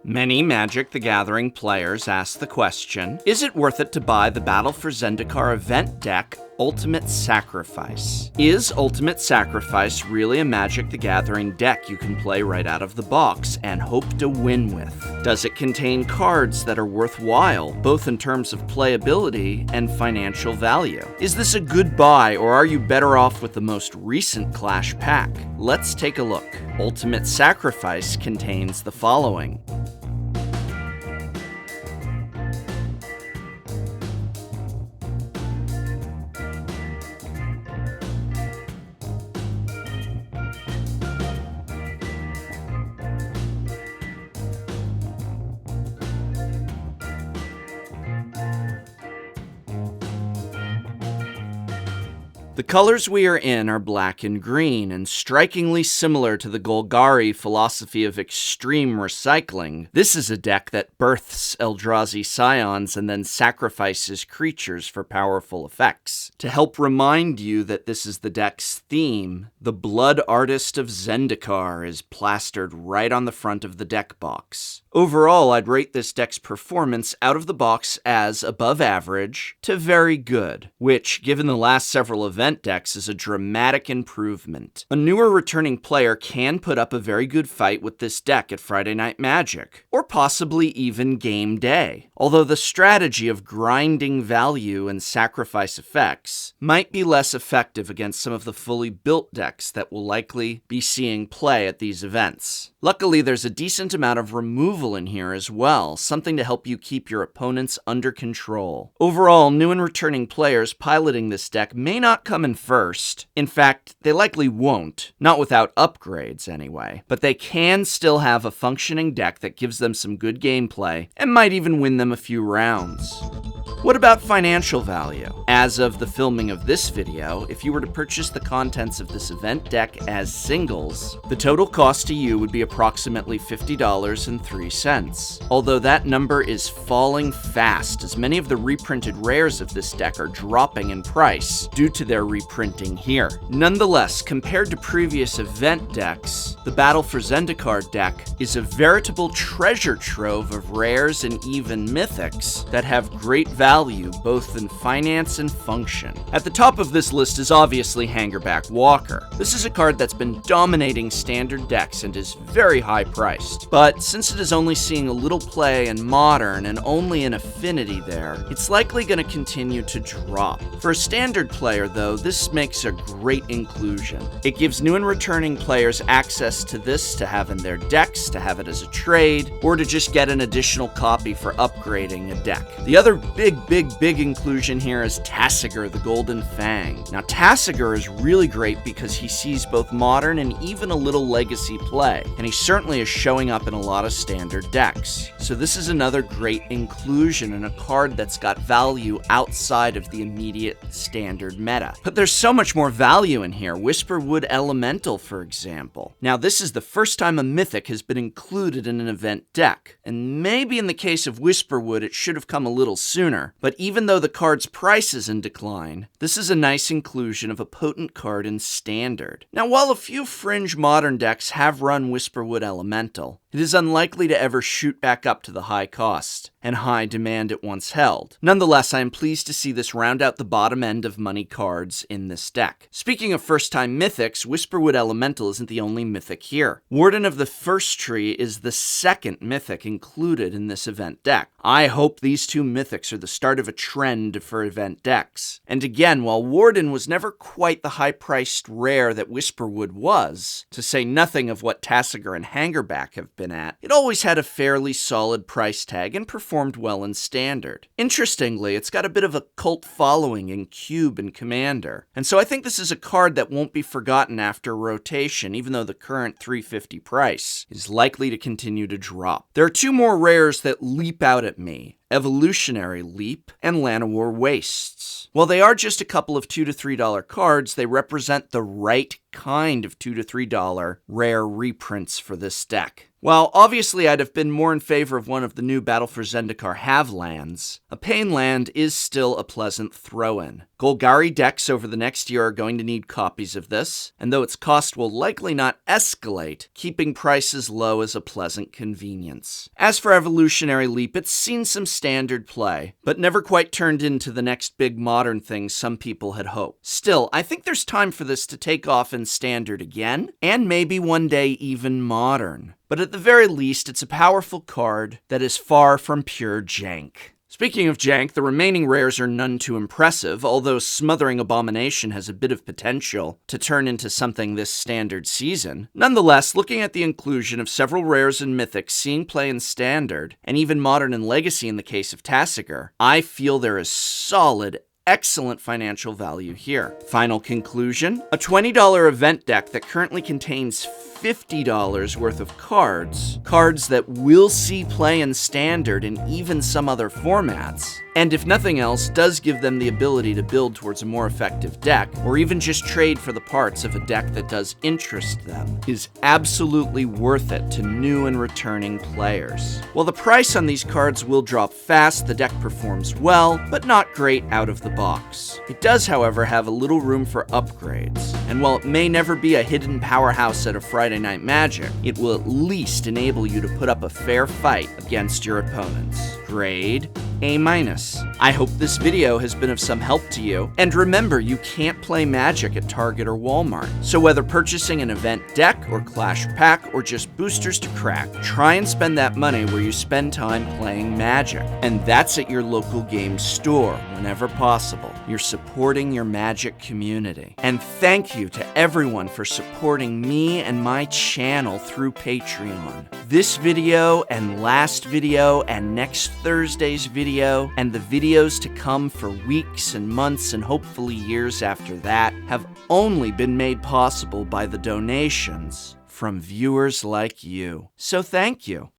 Many Magic the Gathering players ask the question, is it worth it to buy the Battle for Zendikar event deck, Ultimate Sacrifice? Is Ultimate Sacrifice really a Magic the Gathering deck you can play right out of the box and hope to win with? Does it contain cards that are worthwhile, both in terms of playability and financial value? Is this a good buy, or are you better off with the most recent Clash pack? Let's take a look. Ultimate Sacrifice contains the following. The colors we are in are black and green, and strikingly similar to the Golgari philosophy of extreme recycling. This is a deck that births Eldrazi scions and then sacrifices creatures for powerful effects. To help remind you that this is the deck's theme, the Blood Artist of Zendikar is plastered right on the front of the deck box. Overall, I'd rate this deck's performance out of the box as above average to very good, which, given the last several event decks, is a dramatic improvement. A newer returning player can put up a very good fight with this deck at Friday Night Magic, or possibly even game day, although the strategy of grinding value and sacrifice effects might be less effective against some of the fully built decks that will likely be seeing play at these events. Luckily, there's a decent amount of removal in here as well, something to help you keep your opponents under control. Overall, new and returning players piloting this deck may not come in first. In fact, they likely won't, not without upgrades anyway, but they can still have a functioning deck that gives them some good gameplay and might even win them a few rounds. What about financial value? As of the filming of this video, if you were to purchase the contents of this event deck as singles, the total cost to you would be approximately $50.03. Although that number is falling fast, as many of the reprinted rares of this deck are dropping in price due to their reprinting here. Nonetheless, compared to previous event decks, the Battle for Zendikar deck is a veritable treasure trove of rares and even mythics that have great value both in finance and function. At the top of this list is obviously Hangerback Walker. This is a card that's been dominating standard decks and is very high priced. But since it is only seeing a little play in Modern and only in Affinity there, it's likely going to continue to drop. For a standard player though, this makes a great inclusion. It gives new and returning players access to this to have in their decks, to have it as a trade, or to just get an additional copy for upgrading a deck. The other big inclusion here is Tasigur the Golden Fang. Now, Tasigur is really great because he sees both Modern and even a little Legacy play, and he certainly is showing up in a lot of standard decks. So this is another great inclusion and a card that's got value outside of the immediate standard meta. But there's so much more value in here. Whisperwood Elemental, for example. Now, this is the first time a mythic has been included in an event deck, and maybe in the case of Whisperwood, it should have come a little sooner. But even though the card's price is in decline, this is a nice inclusion of a potent card in Standard. Now, while a few fringe Modern decks have run Whisperwood Elemental, it is unlikely to ever shoot back up to the high cost and high demand it once held. Nonetheless, I am pleased to see this round out the bottom end of money cards in this deck. Speaking of first-time mythics, Whisperwood Elemental isn't the only mythic here. Warden of the First Tree is the second mythic included in this event deck. I hope these two mythics are the start of a trend for event decks. And again, while Warden was never quite the high-priced rare that Whisperwood was, to say nothing of what Tasigur and Hangerback have been at, it always had a fairly solid price tag and performed well in Standard. Interestingly, it's got a bit of a cult following in Cube and Commander, and so I think this is a card that won't be forgotten after rotation, even though the current $350 price is likely to continue to drop. There are two more rares that leap out at me: Evolutionary Leap and Llanowar Wastes. While they are just a couple of $2 to $3 cards, they represent the right kind of $2 to $3 rare reprints for this deck. While obviously I'd have been more in favor of one of the new Battle for Zendikar have lands, a Pain land is still a pleasant throw-in. Golgari decks over the next year are going to need copies of this, and though its cost will likely not escalate, keeping prices low is a pleasant convenience. As for Evolutionary Leap, it's seen some standard play, but never quite turned into the next big modern thing some people had hoped. Still, I think there's time for this to take off in standard again, and maybe one day even modern. But at the very least, it's a powerful card that is far from pure jank. Speaking of jank, the remaining rares are none too impressive, although Smothering Abomination has a bit of potential to turn into something this standard season. Nonetheless, looking at the inclusion of several rares and mythics seeing play in standard, and even modern and legacy in the case of Tasigur, I feel there is solid, excellent financial value here. Final conclusion, a $20 event deck that currently contains $50 worth of cards that will see play in standard and even some other formats, and if nothing else, does give them the ability to build towards a more effective deck, or even just trade for the parts of a deck that does interest them, is absolutely worth it to new and returning players. While the price on these cards will drop fast, the deck performs well, but not great out of the box. It does, however, have a little room for upgrades, and while it may never be a hidden powerhouse at a Friday Night Magic, it will at least enable you to put up a fair fight against your opponents. Grade A-. I hope this video has been of some help to you, and remember, you can't play Magic at Target or Walmart, so whether purchasing an event deck or Clash pack or just boosters to crack, try and spend that money where you spend time playing Magic, and that's at your local game store whenever possible. You're supporting your Magic community. And thank you to everyone for supporting me and my channel through Patreon. This video and last video and next Thursday's video and the videos to come for weeks and months and hopefully years after that have only been made possible by the donations from viewers like you. So thank you.